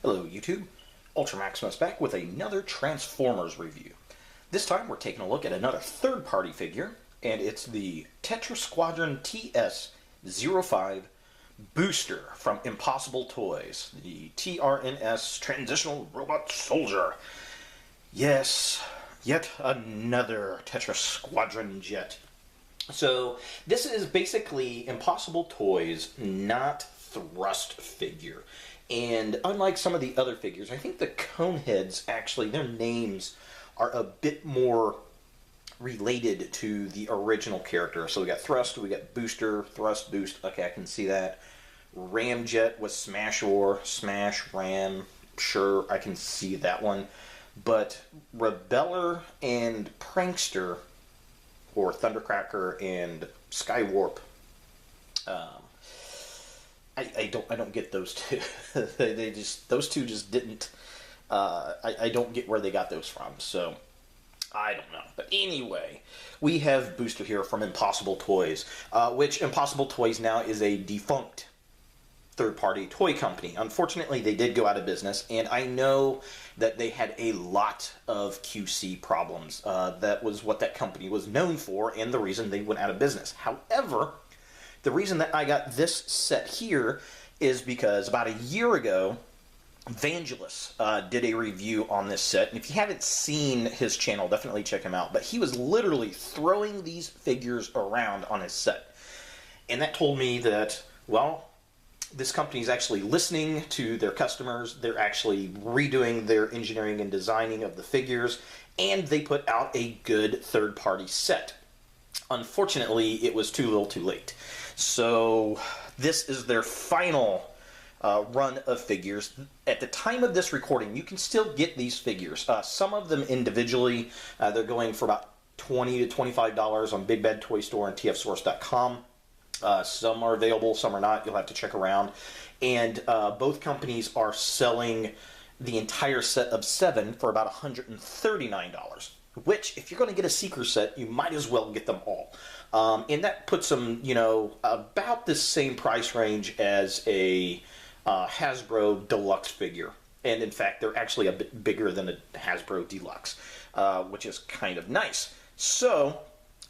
Hello YouTube, Ultra Maximus back with another Transformers review. This time we're taking a look at another third-party figure, and it's the Tetra Squadron TS-05 booster from Impossible Toys, the TRNS Transitional Robot Soldier. Yes, yet another Tetra Squadron jet. So this is basically Impossible Toys, not thrust figure. And unlike some of the other figures, I think the Coneheads, actually, their names are a bit more related to the original character. So we got Thrust, we got Booster, Thrust, Boost, okay, I can see that. Ramjet was Smash-Or, Smash, Ram, sure, I can see that one. But Rebeller and Prankster, or Thundercracker and Skywarp, I don't get those two. Those two just didn't. I don't get where they got those from. So I don't know. But anyway, we have Booster here from Impossible Toys, which Impossible Toys now is a defunct third-party toy company. Unfortunately, they did go out of business, and I know that they had a lot of QC problems. That was what that company was known for, and the reason they went out of business. However, the reason that I got this set here is because about a year ago, Vangelis did a review on this set. And if you haven't seen his channel, definitely check him out. But he was literally throwing these figures around on his set. And that told me that, well, this company is actually listening to their customers. They're actually redoing their engineering and designing of the figures. And they put out a good third-party set. Unfortunately, it was too little too late. So this is their final run of figures. At the time of this recording, you can still get these figures. Some of them individually, they're going for about $20 to $25 on Big Bad Toy Store and tfsource.com. Some are available, some are not. You'll have to check around. And both companies are selling the entire set of 7 for about $139. Which, if you're going to get a Seeker set, you might as well get them all. And that puts them, you know, about the same price range as a Hasbro Deluxe figure. And in fact, they're actually a bit bigger than a Hasbro Deluxe, which is kind of nice. So,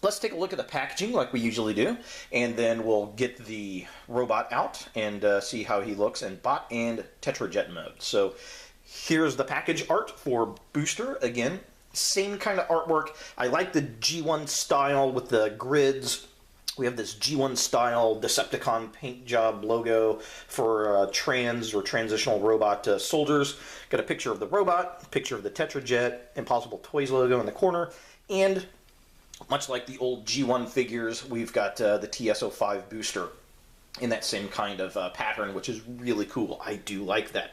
let's take a look at the packaging like we usually do, and then we'll get the robot out and see how he looks in bot and Tetrajet mode. So, here's the package art for Booster again. Same kind of artwork. I like the G1 style with the grids. We have this G1 style Decepticon paint job logo for transitional robot soldiers. Got a picture of the robot, picture of the Tetrajet, Impossible Toys logo in the corner, and much like the old G1 figures, we've got the TS-05 booster in that same kind of pattern, which is really cool. I do like that.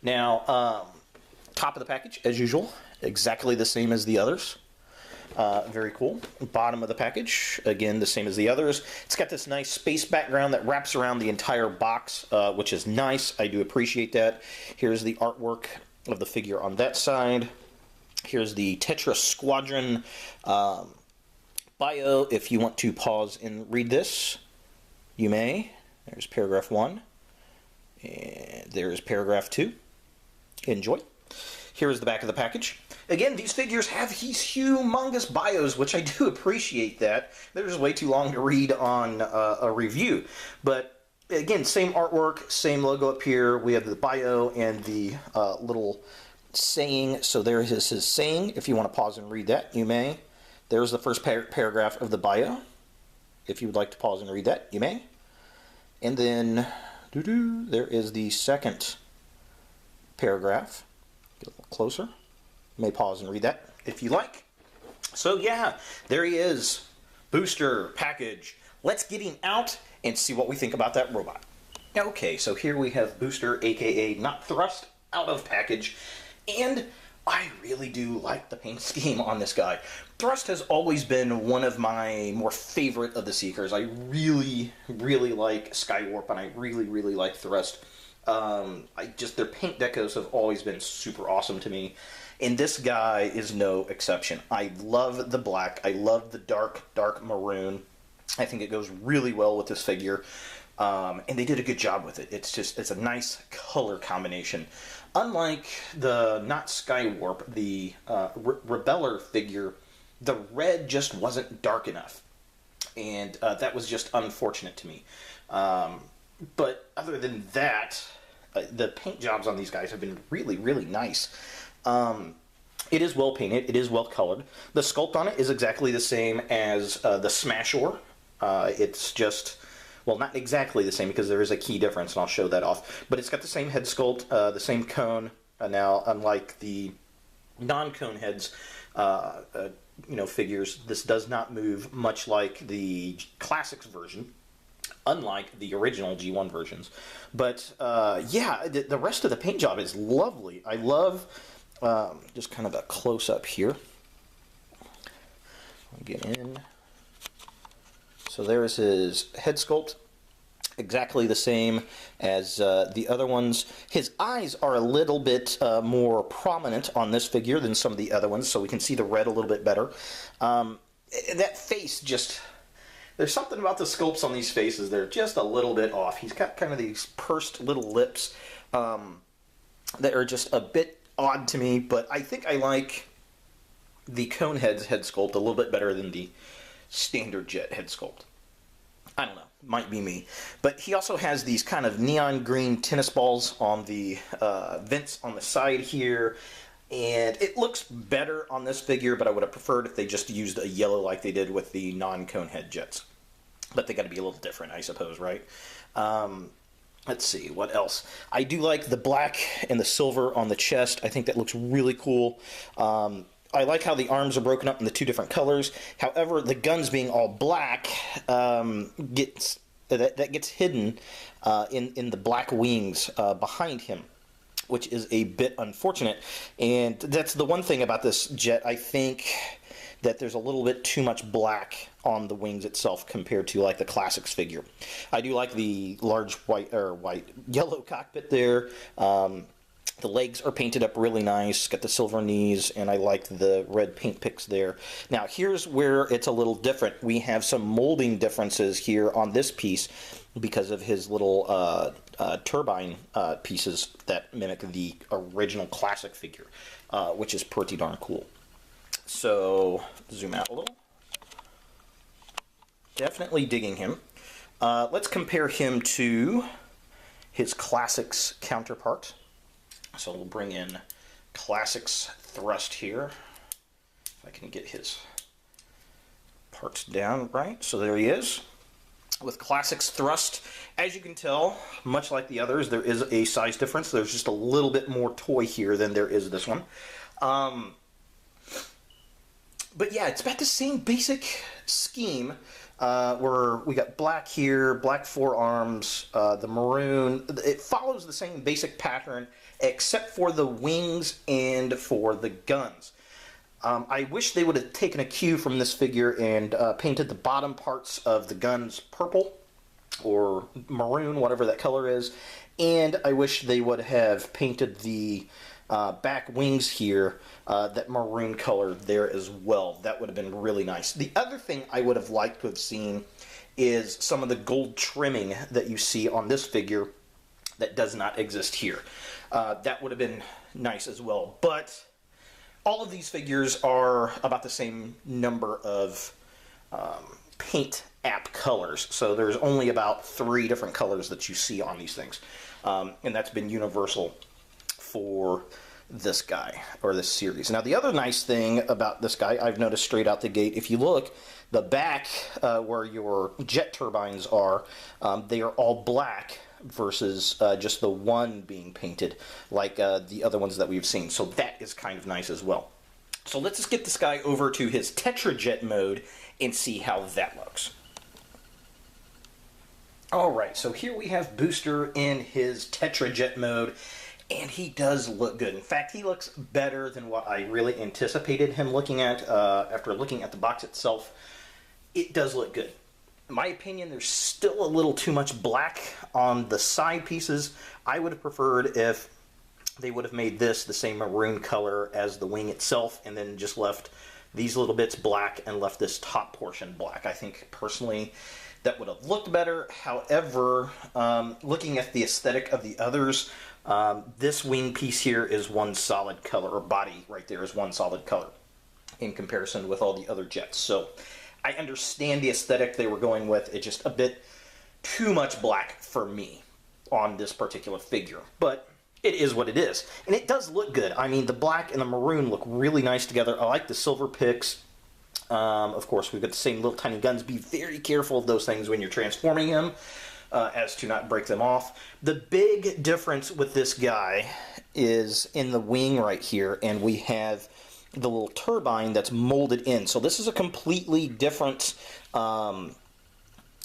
Now, top of the package, as usual, exactly the same as the others. Very cool. Bottom of the package, again, the same as the others. It's got this nice space background that wraps around the entire box, which is nice. I do appreciate that. Here's the artwork of the figure on that side. Here's the Tetra Squadron bio. If you want to pause and read this, you may. There's paragraph 1. And there's paragraph 2. Enjoy. Here's the back of the package. Again, these figures have these humongous bios, which I do appreciate that. They're just way too long to read on a review. But again, same artwork, same logo up here. We have the bio and the little saying. So there is his saying. If you want to pause and read that, you may. There's the first paragraph of the bio. If you would like to pause and read that, you may. And then there is the second paragraph. Get a little closer. You may pause and read that if you like. So yeah, there he is. Booster package. Let's get him out and see what we think about that robot. Okay, so here we have Booster, aka not Thrust, out of package, and I really do like the paint scheme on this guy. Thrust has always been one of my more favorite of the Seekers. I really, really like Skywarp, and I really, really like Thrust. Their paint decos have always been super awesome to me, and this guy is no exception. I love the black. I love the dark, dark maroon. I think it goes really well with this figure, and they did a good job with it. It's a nice color combination. Unlike the not Skywarp, the Rebeller figure, the red just wasn't dark enough, and that was just unfortunate to me. But other than that, the paint jobs on these guys have been really, really nice. It is well painted. It is well colored. The sculpt on it is exactly the same as the Smashore. It's just, well, not exactly the same because there is a key difference, and I'll show that off. But it's got the same head sculpt, the same cone. Now, unlike the non-cone heads, figures, this does not move much like the Classics version, unlike the original G1 versions. But yeah, the rest of the paint job is lovely. I love just kind of a close-up here. I'll get in. So there's his head sculpt, exactly the same as the other ones. His eyes are a little bit more prominent on this figure than some of the other ones, so we can see the red a little bit better. That face just... There's something about the sculpts on these faces. They're just a little bit off. He's got kind of these pursed little lips that are just a bit odd to me, but I think I like the Conehead's head sculpt a little bit better than the standard Jet head sculpt. I don't know. Might be me. But he also has these kind of neon green tennis balls on the vents on the side here. And it looks better on this figure, but I would have preferred if they just used a yellow like they did with the non-Conehead Jets. But they got to be a little different, I suppose, right? Let's see, what else? I do like the black and the silver on the chest. I think that looks really cool. I like how the arms are broken up in the two different colors. However, the guns being all black gets hidden in the black wings behind him, which is a bit unfortunate. And that's the one thing about this Jet. I think that there's a little bit too much black on the wings itself compared to like the Classics figure. I do like the large yellow cockpit there. The legs are painted up really nice, got the silver knees, and I like the red paint picks there. Now, here's where it's a little different. We have some molding differences here on this piece because of his little turbine pieces that mimic the original Classic figure, which is pretty darn cool. So, zoom out a little. Definitely digging him. Let's compare him to his Classics counterpart. So we'll bring in Classics Thrust here. If I can get his parts down right. So there he is. With Classics Thrust, as you can tell, much like the others, there is a size difference. There's just a little bit more toy here than there is this one. But yeah, it's about the same basic scheme. Where we got black here, black forearms, the maroon. It follows the same basic pattern, except for the wings and for the guns. I wish they would have taken a cue from this figure and painted the bottom parts of the guns purple or maroon, whatever that color is. And I wish they would have painted the back wings here, that maroon color there as well. That would have been really nice. The other thing I would have liked to have seen is some of the gold trimming that you see on this figure that does not exist here. That would have been nice as well. But all of these figures are about the same number of paint app colors. So there's only about 3 different colors that you see on these things. And that's been universal for this guy, or this series. Now, the other nice thing about this guy, I've noticed straight out the gate, if you look, the back where your jet turbines are, they are all black versus just the one being painted like the other ones that we've seen. So that is kind of nice as well. So let's just get this guy over to his Tetrajet mode and see how that looks. Alright, so here we have Booster in his Tetrajet mode. And he does look good. In fact, he looks better than what I really anticipated him looking at after looking at the box itself. It does look good. In my opinion, there's still a little too much black on the side pieces. I would have preferred if they would have made this the same maroon color as the wing itself and then just left these little bits black and left this top portion black. I think, personally, that would have looked better. However, looking at the aesthetic of the others, this wing piece here is one solid color, or body right there is one solid color in comparison with all the other jets. So I understand the aesthetic they were going with. It's just a bit too much black for me on this particular figure. But it is what it is. And it does look good. I mean, the black and the maroon look really nice together. I like the silver picks. Of course, we've got the same little tiny guns. Be very careful of those things when you're transforming him, as to not break them off. The big difference with this guy is in the wing right here, and we have the little turbine that's molded in. So this is a completely different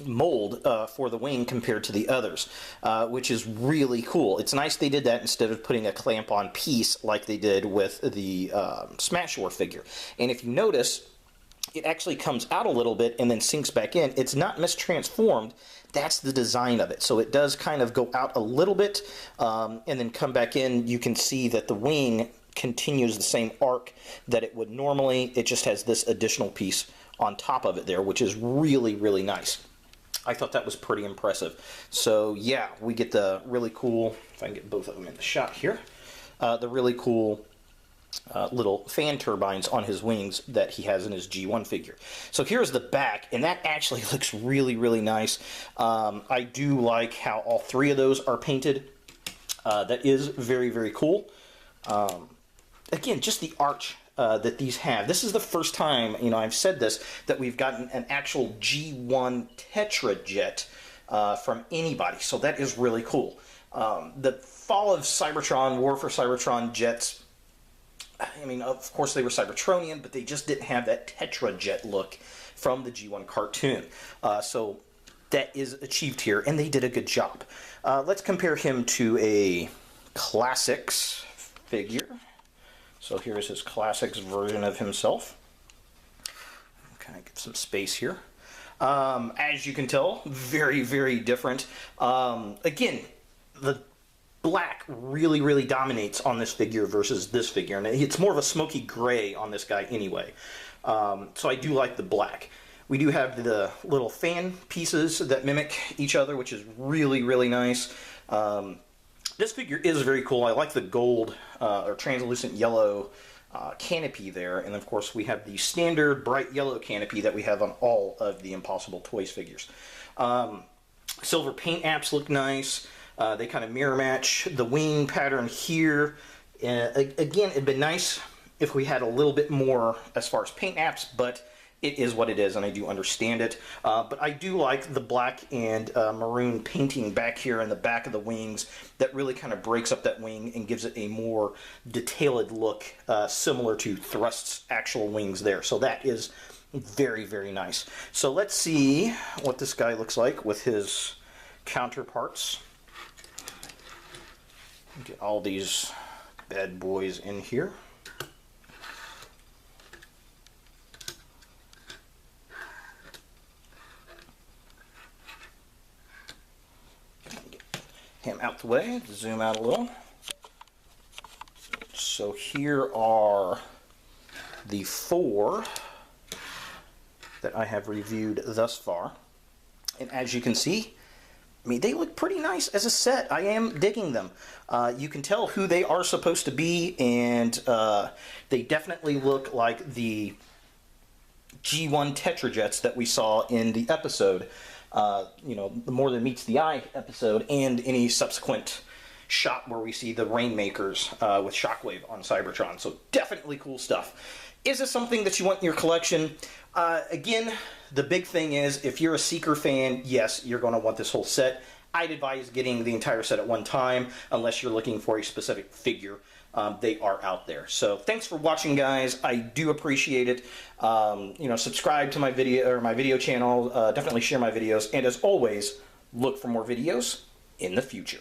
mold for the wing compared to the others, which is really cool. It's nice they did that instead of putting a clamp-on piece like they did with the Smashore figure. And if you notice, it actually comes out a little bit and then sinks back in. It's not mistransformed. That's the design of it. So it does kind of go out a little bit and then come back in. You can see that the wing continues the same arc that it would normally. It just has this additional piece on top of it there, which is really, really nice. I thought that was pretty impressive. So yeah, we get the really cool, if I can get both of them in the shot here, the really cool little fan turbines on his wings that he has in his G1 figure. So here's the back, and that actually looks really, really nice. I do like how all three of those are painted. That is very, very cool. Again, just the arch that these have. This is the first time, you know, I've said this, that we've gotten an actual G1 Tetrajet from anybody. So that is really cool. The Fall of Cybertron, War for Cybertron jets, I mean, of course they were Cybertronian, but they just didn't have that Tetrajet look from the G1 cartoon. So that is achieved here, and they did a good job. Let's compare him to a Classics figure. So here's his Classics version of himself. Kind of get some space here. As you can tell, very, very different. Again, the black really, really dominates on this figure versus this figure. And it's more of a smoky gray on this guy anyway. So I do like the black. We do have the little fan pieces that mimic each other, which is really, really nice. This figure is very cool. I like the gold or translucent yellow canopy there. And of course we have the standard bright yellow canopy that we have on all of the Impossible Toys figures. Silver paint apps look nice. They kind of mirror match the wing pattern here. Again, it'd been nice if we had a little bit more as far as paint apps, but it is what it is, and I do understand it. But I do like the black and maroon painting back here in the back of the wings. That really kind of breaks up that wing and gives it a more detailed look, similar to Thrust's actual wings there. So that is very, very nice. So let's see what this guy looks like with his counterparts. Get all these bad boys in here. Get him out the way, zoom out a little. So here are the 4 that I have reviewed thus far. And as you can see, I mean, they look pretty nice as a set. I am digging them. You can tell who they are supposed to be, and they definitely look like the G1 Tetrajets that we saw in the episode, you know, the More Than Meets the Eye episode, and any subsequent shot where we see the Rainmakers with Shockwave on Cybertron. So definitely cool stuff. Is this something that you want in your collection? Again, the big thing is, if you're a Seeker fan, yes, you're going to want this whole set. I'd advise getting the entire set at one time, unless you're looking for a specific figure. They are out there. So thanks for watching, guys. I do appreciate it. You know, subscribe to my video channel. Definitely share my videos. And as always, look for more videos in the future.